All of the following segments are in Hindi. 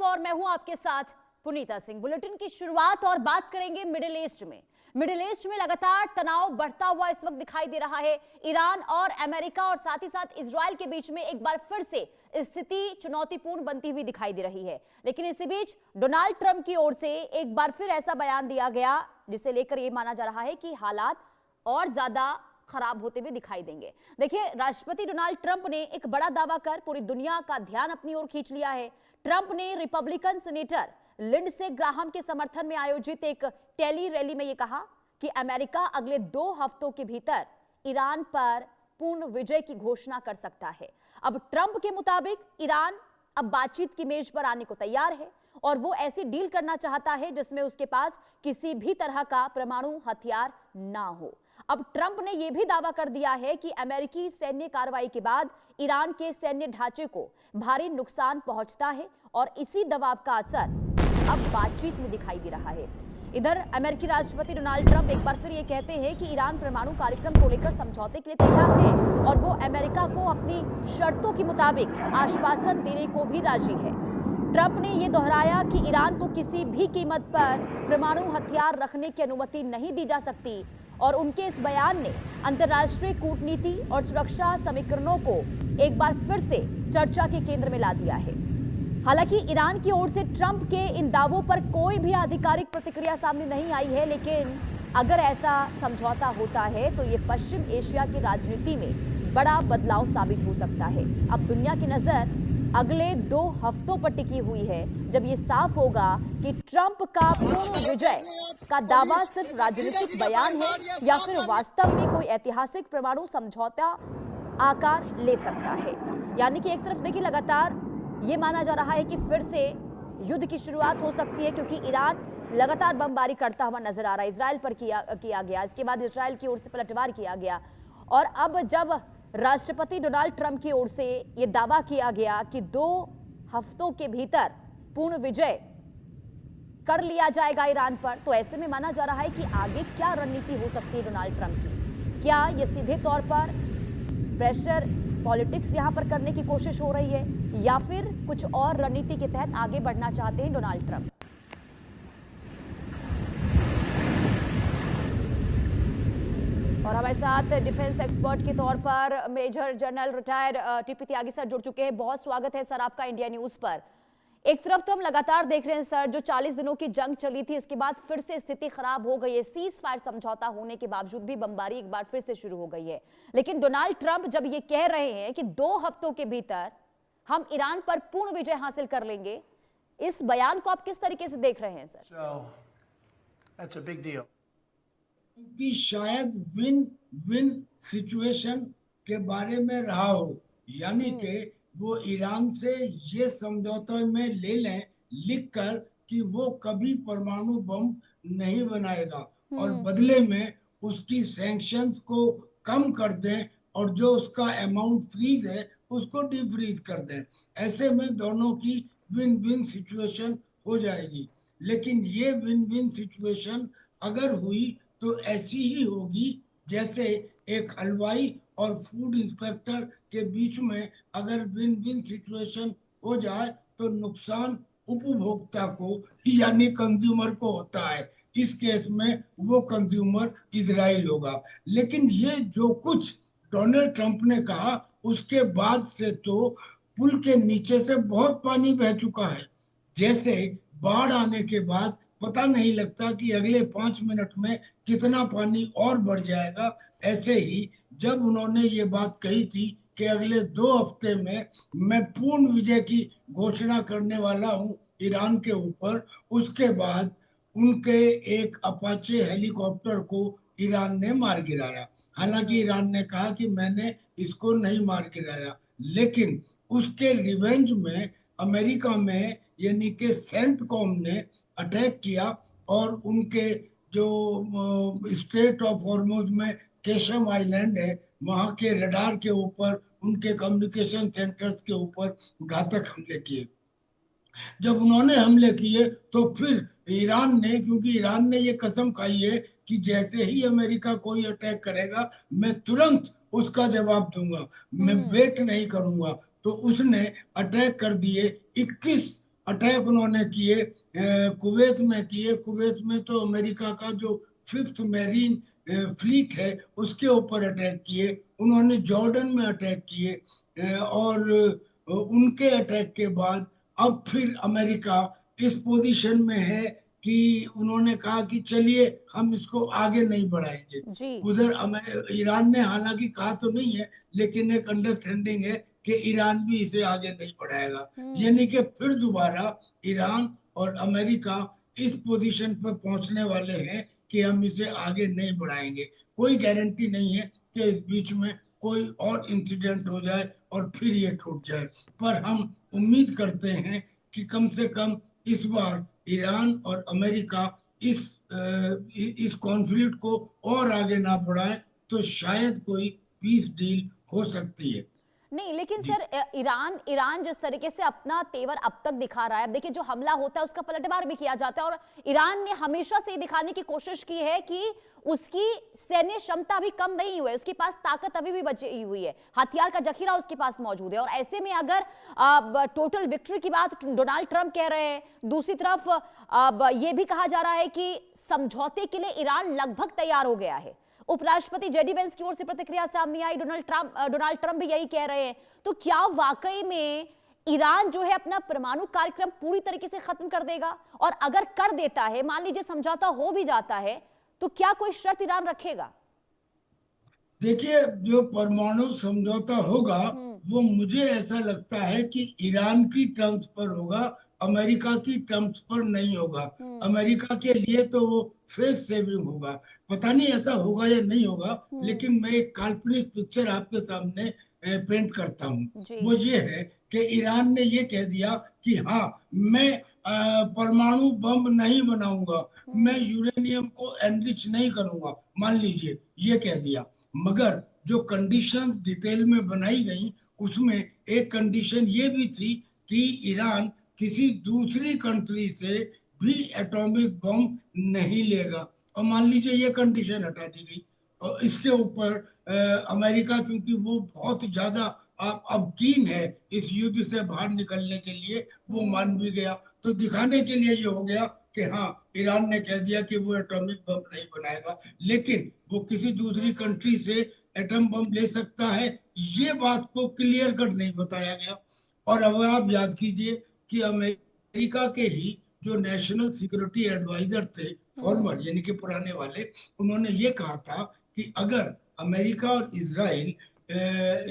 और मैं हूं आपके साथ पुनीता सिंह। बुलेटिन की शुरुआत और बात करेंगे मिडिल ईस्ट में। मिडिल ईस्ट में लगातार तनाव बढ़ता हुआ इस वक्त दिखाई दे रहा है। ईरान और अमेरिका और साथ ही साथ इजराइल के बीच में एक बार फिर से स्थिति चुनौतीपूर्ण बनती हुई दिखाई दे रही है। लेकिन इसी बीच डोनाल्ड ट्रंप की ओर से एक बार फिर ऐसा बयान दिया गया जिसे लेकर यह माना जा रहा है कि हालात और ज्यादा खराब होते हुए दिखाई देंगे। देखिए, राष्ट्रपति डोनाल्ड ट्रंप ने एक बड़ा दावा कर पूरी दुनिया का ध्यान अपनी ओर खींच लिया है। ट्रंप ने रिपब्लिकन सीनेटर लिंडसे ग्राहम के समर्थन में आयोजित एक टेली रैली में यह कहा कि अमेरिका अगले 2 हफ्तों के भीतर ईरान पर पूर्ण विजय की घोषणा कर सकता है। अब ट्रंप के मुताबिक ईरान अब बातचीत की मेज पर आने को तैयार है और वो ऐसी डील करना चाहता है जिसमें उसके पास किसी भी तरह का परमाणु हथियार ना हो। अब ट्रंप ने यह भी दावा कर दिया है कि अमेरिकी सैन्य कार्रवाई के बाद ईरान के सैन्य ढांचे को भारी नुकसान पहुंचता है और इसी दबाव का असर अब बातचीत में दिखाई दे रहा है। इधर अमेरिकी राष्ट्रपति डोनाल्ड ट्रंप एक बार फिर ये कहते हैं कि ईरान परमाणु कार्यक्रम को लेकर समझौते के लिए तैयार है और वो अमेरिका को अपनी शर्तों के मुताबिक आश्वासन देने को भी राजी है। ट्रंप ने यह दोहराया कि ईरान को किसी भी कीमत पर परमाणु हथियार रखने की अनुमति नहीं दी जा सकती और उनके इस बयान ने अंतर्राष्ट्रीय कूटनीति और सुरक्षा समीकरणों को एक बार फिर से चर्चा के केंद्र में ला दिया है। हालांकि ईरान की ओर से ट्रंप के इन दावों पर कोई भी आधिकारिक प्रतिक्रिया सामने नहीं आई है, लेकिन अगर ऐसा समझौता होता है तो ये पश्चिम एशिया की राजनीति में बड़ा बदलाव साबित हो सकता है। अब दुनिया की नजर अगले 2 हफ्तों पर टिकी हुई है जब ये साफ होगा कि ट्रंप का पूर्ण विजय का दावा सिर्फ राजनीतिक बयान है या फिर वास्तव में कोई ऐतिहासिक परमाणु समझौता आकार ले सकता है। यानी कि एक तरफ देखिए, लगातार ये माना जा रहा है कि फिर से युद्ध की शुरुआत हो सकती है क्योंकि ईरान लगातार बमबारी करता हुआ नजर आ रहा है। इजराइल पर किया गया, इसके बाद इजराइल की ओर से पलटवार किया गया और अब जब राष्ट्रपति डोनाल्ड ट्रंप की ओर से यह दावा किया गया कि 2 हफ्तों के भीतर पूर्ण विजय कर लिया जाएगा ईरान पर, तो ऐसे में माना जा रहा है कि आगे क्या रणनीति हो सकती है डोनाल्ड ट्रंप की। क्या यह सीधे तौर पर प्रेशर पॉलिटिक्स यहां पर करने की कोशिश हो रही है या फिर कुछ और रणनीति के तहत आगे बढ़ना चाहते हैं डोनाल्ड ट्रंप? और हमारे साथ डिफेंस एक्सपर्ट के तौर पर मेजर जनरल रिटायर्ड टीपी त्यागी सर जुड़ चुके हैं। बहुत स्वागत है सर आपका इंडिया न्यूज पर। एक तरफ तो हम लगातार देख रहे हैं सर, जो 40 दिनों की जंग चली थी इसके बाद फिर से स्थिति खराब हो गई है। सीज फायर समझौता होने के बावजूद भी बमबारी एक बार फिर से शुरू हो गई है। लेकिन डोनाल्ड ट्रंप जब ये कह रहे हैं कि 2 हफ्तों के भीतर हम ईरान पर पूर्ण विजय हासिल कर लेंगे, इस बयान को आप किस तरीके से देख रहे हैं sir? That's a big deal. कि शायद विन विन सिचुएशन के बारे में रहा हो, यानी कि वो ईरान से ये समझौते में ले लें लिखकर कि वो कभी परमाणु बम नहीं बनाएगा और बदले में उसकी सैंक्शंस को कम कर दें और जो उसका अमाउंट फ्रीज है उसको डिफ्रीज कर दें। ऐसे में दोनों की विन विन सिचुएशन हो जाएगी। लेकिन ये विन विन सिचुएशन अगर हुई तो ऐसी ही होगी जैसे एक हलवाई और फूड इंस्पेक्टर के बीच में अगर विन विन सिचुएशन हो जाए तो नुकसान उपभोक्ता को यानी कंज्यूमर को होता है। इस केस में वो कंज्यूमर इजराइल होगा। लेकिन ये जो कुछ डोनाल्ड ट्रंप ने कहा उसके बाद से तो पुल के नीचे से बहुत पानी बह चुका है। जैसे बाढ़ आने के बाद पता नहीं लगता कि अगले 5 मिनट में कितना पानी और बढ़ जाएगा, ऐसे ही जब उन्होंने ये बात कही थी कि अगले 2 हफ्ते में मैं पूर्ण विजय की घोषणा करने वाला हूं ईरान के ऊपर, उसके बाद उनके एक अपाचे हेलीकॉप्टर को ईरान ने मार गिराया। हालांकि ईरान ने कहा कि मैंने इसको नहीं मार गिराया, लेकिन उसके रिवेंज में अमेरिका में यानी कि सेंटकॉम ने अटैक किया और उनके जो स्ट्रेट ऑफ हॉर्मुज में केशम आइलैंड है वहां के रडार के ऊपर, उनके कम्युनिकेशन सेंटर्स के ऊपर घातक हमले किए। जब उन्होंने हमले किए तो फिर ईरान ने, क्योंकि ईरान ने ये कसम खाई है कि जैसे ही अमेरिका कोई अटैक करेगा मैं तुरंत उसका जवाब दूंगा, मैं वेट नहीं करूंगा, तो उसने अटैक कर दिए 21 अटैक उन्होंने किए, कुवैत में किए। कुवैत में तो अमेरिका का जो 5th मैरीन फ्लीट है उसके ऊपर अटैक किए। उन्होंने जॉर्डन में अटैक किए, और उनके अटैक के बाद अब फिर अमेरिका इस पोजीशन में है कि उन्होंने कहा कि चलिए हम इसको आगे नहीं बढ़ाएंगे। जी। उधर ईरान ने हालांकि कहा तो नहीं है, लेकिन एक अंडरस्टैंडिंग है कि ईरान भी इसे आगे नहीं बढ़ाएगा। यानी कि फिर दोबारा ईरान और अमेरिका इस पोजीशन पर पहुंचने वाले हैं कि हम इसे आगे नहीं बढ़ाएंगे। कोई गारंटी नहीं है कि इस बीच में कोई और इंसिडेंट हो जाए और फिर ये टूट जाए, पर हम उम्मीद करते हैं कि कम से कम इस बार ईरान और अमेरिका इस कॉन्फ्लिक्ट को और आगे ना बढ़ाएं तो शायद कोई पीस डील हो सकती है। नहीं, लेकिन सर ईरान जिस तरीके से अपना तेवर अब तक दिखा रहा है, अब देखिए जो हमला होता है उसका पलटवार भी किया जाता है, और ईरान ने हमेशा से दिखाने की कोशिश की है कि उसकी सैन्य क्षमता अभी कम नहीं हुई है, उसके पास ताकत अभी भी बची हुई है, हथियार का जखीरा उसके पास मौजूद है। और ऐसे में अगर टोटल विक्ट्री की बात डोनाल्ड ट्रंप कह रहे हैं, दूसरी तरफ ये भी कहा जा रहा है कि समझौते के लिए ईरान लगभग तैयार हो गया है। उपराष्ट्रपति जेडी वेंस की ओर से प्रतिक्रिया सामने आई, डोनाल्ड ट्रंप भी यही कह रहे हैं। तो क्या वाकई में ईरान जो है अपना परमाणु कार्यक्रम पूरी तरीके से खत्म कर देगा? और अगर कर देता है, मान लीजिए समझौता हो भी जाता है, तो क्या कोई शर्त ईरान रखेगा? देखिए, जो परमाणु समझौता होगा वो मुझे ऐसा लगता है कि ईरान की टर्म्स पर होगा, अमेरिका की टर्म्स पर नहीं होगा। अमेरिका के लिए तो वो फेस सेविंग होगा। पता नहीं ऐसा होगा या नहीं होगा, लेकिन मैं एक काल्पनिक पिक्चर आपके सामने पेंट करता हूँ। वो ये है कि ईरान ने ये कह दिया कि हाँ, मैं परमाणु बम नहीं बनाऊंगा, मैं यूरेनियम को एनरिच नहीं करूंगा, मान लीजिए ये कह दिया। मगर जो कंडीशंस डिटेल में बनाई गई उसमें एक कंडीशन ये भी थी कि ईरान किसी दूसरी कंट्री से भी एटॉमिक बम नहीं लेगा, और मान लीजिए ये कंडीशन हटा दी गई। और इसके ऊपर अमेरिका, क्योंकि वो बहुत ज्यादा अब कीन है इस युद्ध से बाहर निकलने के लिए, वो मान भी गया। तो दिखाने के लिए ये हो गया कि हाँ, ईरान ने कह दिया कि वो एटॉमिक बम नहीं बनाएगा, लेकिन वो किसी दूसरी कंट्री से एटम बम ले सकता है, ये बात को क्लियर कट नहीं बताया गया। और अब आप याद कीजिए कि अमेरिका के ही जो नेशनल सिक्योरिटी एडवाइजर थे, फॉर्मर यानी कि पुराने वाले, उन्होंने ये कहा था कि अगर अमेरिका और इजराइल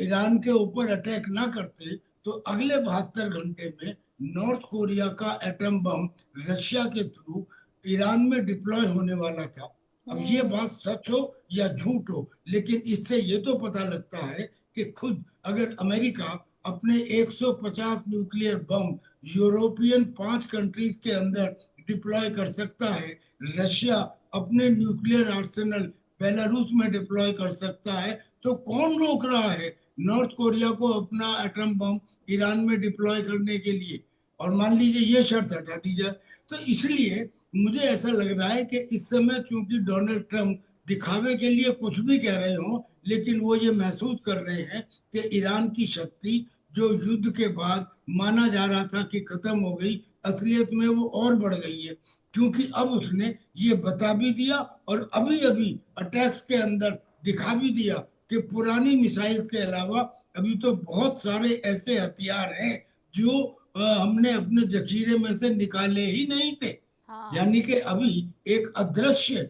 ईरान के ऊपर अटैक ना करते तो अगले 72 घंटे में नॉर्थ कोरिया का एटम बम रशिया के थ्रू ईरान में डिप्लॉय होने वाला था। अब ये बात सच हो या झूठ हो, लेकिन इससे ये तो पता लगता है कि खुद अगर अमेरिका अपने 150 न्यूक्लियर बम यूरोपियन 5 कंट्रीज के अंदर डिप्लॉय कर सकता है, रशिया अपने न्यूक्लियर आर्सेनल बेलारूस में डिप्लॉय कर सकता है, तो कौन रोक रहा है नॉर्थ कोरिया को अपना एटम बम ईरान में डिप्लॉय करने के लिए? और मान लीजिए ये शर्त हटा दी जाए, तो इसलिए मुझे ऐसा लग रहा है कि इस समय चूंकि डोनाल्ड ट्रंप दिखावे के लिए कुछ भी कह रहे हो, लेकिन वो ये महसूस कर रहे हैं कि ईरान की शक्ति जो युद्ध के बाद माना जा रहा था कि खत्म हो गई, असलियत में वो और बढ़ गई है, क्योंकि अब उसने ये बता भी दिया और अभी अभी अटैक्स के अंदर दिखा भी दिया कि पुरानी मिसाइल के अलावा अभी तो बहुत सारे ऐसे हथियार हैं जो हमने अपने जखीरे में से निकाले ही नहीं थे। यानी कि अभी एक अदृश्य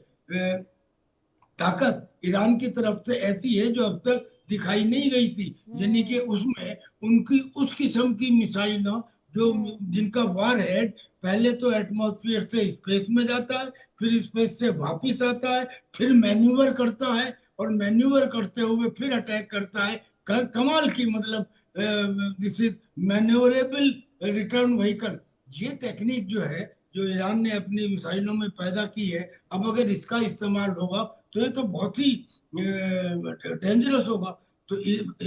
ताकत ईरान की तरफ से ऐसी है जो अब तक दिखाई नहीं गई थी। यानी कि उसमें उनकी उस किस्म की मिसाइल जो जिनका वार हेड पहले तो एटमॉस्फेयर से स्पेस में जाता है, फिर स्पेस से वापस आता है, फिर मैन्यूवर करता है, और मैन्यूवर करते हुए फिर अटैक करता है। कमाल की, मतलब this is manoeuvrable return vehicle. ये टेक्निक जो है, जो ईरान ने अपनी मिसाइलों में पैदा की है, अब अगर इसका इस्तेमाल होगा तो ये तो बहुत ही डेंजरस होगा। तो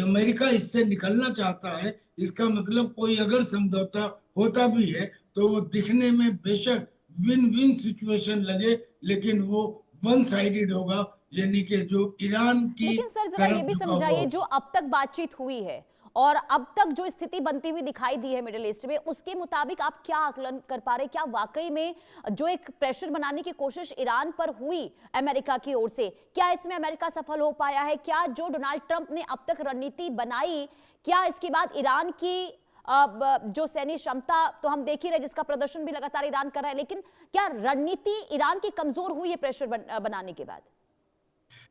अमेरिका इससे निकलना चाहता है। इसका मतलब कोई अगर समझौता होता भी है तो वो दिखने में बेशक विन विन सिचुएशन लगे, लेकिन वो वन साइडेड होगा, यानी कि जो ईरान की। लेकिन सर जरा ये भी समझाइए, जो अब तक बातचीत हुई है और अब तक जो स्थिति बनती हुई दिखाई दी है मिडिल ईस्ट में, उसके मुताबिक आप क्या आकलन कर पा रहे हैं? क्या वाकई में जो एक प्रेशर बनाने की कोशिश ईरान पर हुई अमेरिका की ओर से, क्या इसमें अमेरिका सफल हो पाया है? क्या जो डोनाल्ड ट्रंप ने अब तक रणनीति बनाई, क्या इसके बाद ईरान की जो सैन्य क्षमता तो हम देख ही रहे, जिसका प्रदर्शन भी लगातार ईरान कर रहा है, लेकिन क्या रणनीति ईरान की कमजोर हुई है प्रेशर बनाने के बाद?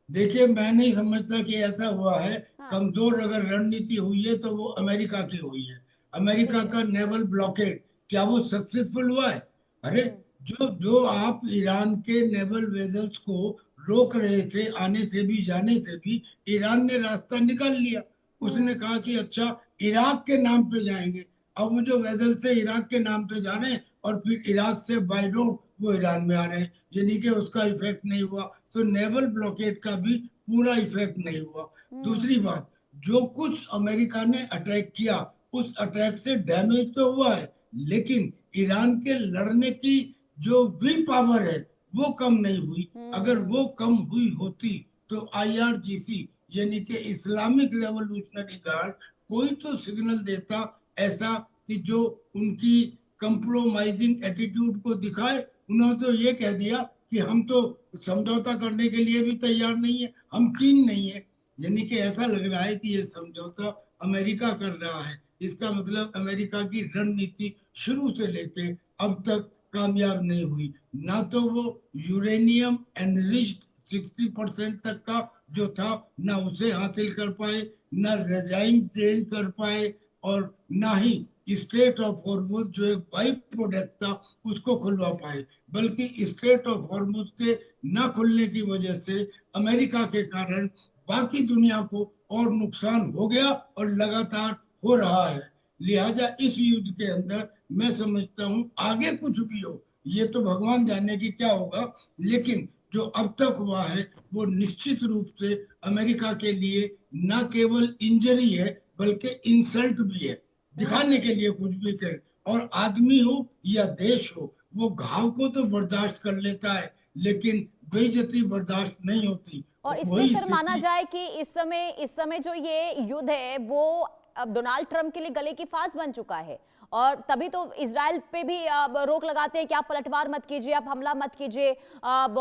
देखिए, मैं नहीं समझता कि ऐसा हुआ है। हाँ। कमजोर अगर रणनीति हुई है तो वो अमेरिका की हुई है। अमेरिका का नेवल ब्लॉकेड, क्या वो सक्सेसफुल हुआ है? अरे, जो जो आप ईरान के नेवल वेजल्स को रोक रहे थे आने से भी जाने से भी, ईरान ने रास्ता निकाल लिया। उसने कहा कि अच्छा, इराक के नाम पे जाएंगे। अब वो जो वेजल से इराक के नाम पे जा रहे हैं और फिर इराक से बाय रोड वो ईरान में आ रहे हैं, यानी कि उसका इफेक्ट नहीं हुआ। तो नेवल ब्लॉकेड का भी पूरा इफेक्ट नहीं हुआ। दूसरी बात, जो कुछ अमेरिका ने अटैक किया, उस अटैक से डैमेज तो हुआ है, लेकिन ईरान के लड़ने की जो विल पावर है वो कम नहीं हुई। अगर वो कम हुई होती तो IRGC यानी कि इस्लामिक रेवोल्यूशनरी गार्ड कोई तो सिग्नल देता ऐसा कि जो उनकी कंप्रोमाइजिंग एटीट्यूड को दिखाए। उन्होंने तो ये कह दिया कि हम तो समझौता करने के लिए भी तैयार नहीं है, हम कीन नहीं है। यानी कि ऐसा लग रहा है कि ये समझौता अमेरिका कर रहा है। इसका मतलब अमेरिका की रणनीति शुरू से लेके अब तक कामयाब नहीं हुई। ना तो वो यूरेनियम एनरिच्ड 60% तक का जो था, ना उसे हासिल कर पाए, ना रेजाइम चेंज कर पाए, और ना ही स्ट्रेट ऑफ हॉर्मुज जो एक बाई प्रोडक्ट था उसको खुलवा पाए। बल्कि स्ट्रेट ऑफ हॉर्मुज के ना खुलने की वजह से अमेरिका के कारण बाकी दुनिया को और नुकसान हो गया और लगातार हो रहा है। लिहाजा इस युद्ध के अंदर मैं समझता हूं आगे कुछ भी हो, ये तो भगवान जाने की क्या होगा, लेकिन जो अब तक हुआ है वो निश्चित रूप से अमेरिका के लिए न केवल इंजरी है बल्कि इंसल्ट भी है। दिखाने के लिए कुछ भी कहे, और आदमी हो या देश हो, वो घाव को तो बर्दाश्त कर लेता है लेकिन बेइज्जती बर्दाश्त नहीं होती। और इसमें वही फिर माना स्थिति जाए कि इस समय जो ये युद्ध है वो अब डोनाल्ड ट्रंप के लिए गले की फांस बन चुका है, और तभी तो इजराइल पे भी अब रोक लगाते हैं कि आप पलटवार मत कीजिए, आप हमला मत कीजिए। अब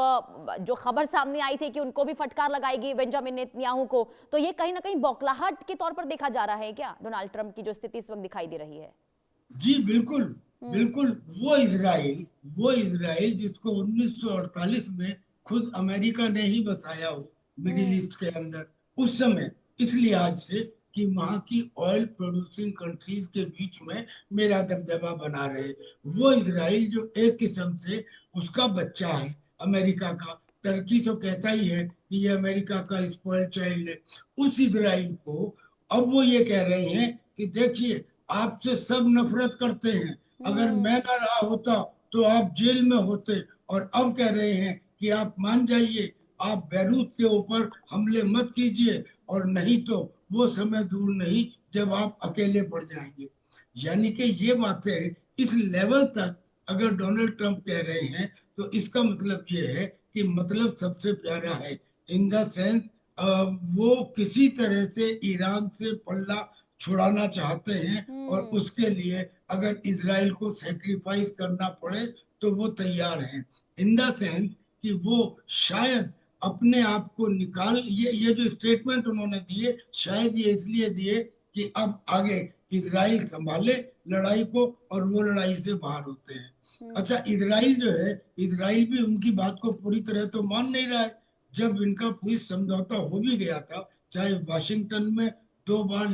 जो खबर सामने आई थी कि उनको भी फटकार लगाएगी बेंजामिन नेतन्याहू को, तो ये कहीं ना कहीं बौखलाहट के तौर पर देखा जा रहा है क्या डोनाल्ड ट्रंप की जो स्थिति इस वक्त दिखाई दे रही है? जी बिल्कुल, बिल्कुल। वो इजराइल जिसको 1948 में खुद अमेरिका ने ही बसाया हो मिडिल ईस्ट के अंदर, उस समय इस लिहाज से कि वहां की ऑयल प्रोड्यूसिंग कंट्रीज के बीच में मेरा दबदबा बना रहे, वो इजराइल जो एक किस्म से उसका बच्चा है अमेरिका का। टर्की तो कहता ही है कि ये अमेरिका का स्पॉइल्ड चाइल्ड है। उस इजराइल को अब वो ये कह रहे हैं कि देखिए, आपसे सब नफरत करते हैं, अगर मैं ना रहा होता तो आप जेल में होते, और अब कह रहे हैं कि आप मान जाइए, आप बैरूत के ऊपर हमले मत कीजिए, और नहीं तो वो समय दूर नहीं जब आप अकेले पड़ जाएंगे। यानी कि ये बातें इस लेवल तक अगर डोनाल्ड ट्रंप कह रहे हैं तो इसका मतलब ये है कि मतलब सबसे प्यारा है, इन द सेंस वो किसी तरह से ईरान से पल्ला छुड़ाना चाहते हैं, और उसके लिए अगर इजराइल को सेक्रीफाइस करना पड़े तो वो तैयार हैं। इन द सेंस कि वो शायद अपने आप को निकाल, ये जो स्टेटमेंट उन्होंने दिए शायद ये इसलिए दिए कि अब आगे इजराइल संभाले लड़ाई को और वो लड़ाई से बाहर होते हैं। अच्छा, इजराइल जो है, इजराइल भी उनकी बात को पूरी तरह तो मान नहीं रहा है। जब इनका पीस समझौता हो भी गया था, चाहे वाशिंगटन में 2 बार